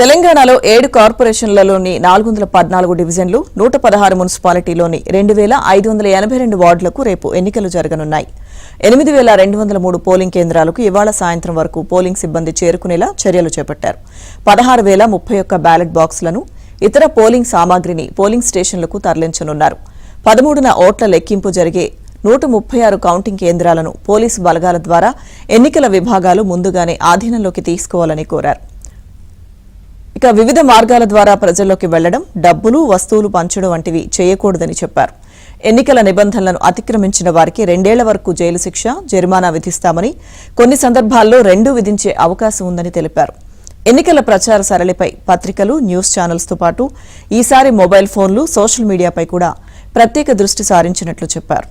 తెలంగాణలో 7 కార్పొరేషన్లలోని 414 డివిజన్లు 116 మున్సిపాలిటీలోని 2582 వార్డులకు రేపు ఎన్నికలు జరగనున్నాయి. 8203 పోలింగ్ కేంద్రాలకు ఇవాళ సాయంత్రం వరకు పోలింగ్ సిబ్బంది చేరుకునేలా చర్యలు చేపట్టారు. 16031 బ్యాలెట్ బాక్సులను ఇతర పోలింగ్ సామాగ్రిని పోలింగ్ స్టేషన్లకు తరలించనున్నారు. 13న ఓట్ల లెక్కింపు జరిగే 136 కౌంటింగ్ కేంద్రాలను పోలీసు బలగాల ద్వారా ఎన్నికల విభాగాలు ముందుగానే ఆధీనంలోకి తీసుకోవాలని కోరారు. ఇక వివిధ మార్గాల ద్వారా ప్రజల్లోకి వెళ్లడం, డబ్బులు వస్తువులు పంచడం వంటివి చేయకూడదని చెప్పారు. ఎన్నికల నిబంధనలను అతిక్రమించిన వారికి 2 ఏళ్ల వరకు జైలు శిక్ష, జరిమానా విధిస్తామని, కొన్ని సందర్భాల్లో 2 విధించే అవకాశం ఉందని తెలిపారు. ఎన్నికల ప్రచార సరళిపై పత్రికలు, న్యూస్ ఛానల్స్తో పాటు ఈసారి మొబైల్ ఫోన్లు, సోషల్ మీడియాపై కూడా ప్రత్యేక దృష్టి సారించినట్లు చెప్పారు.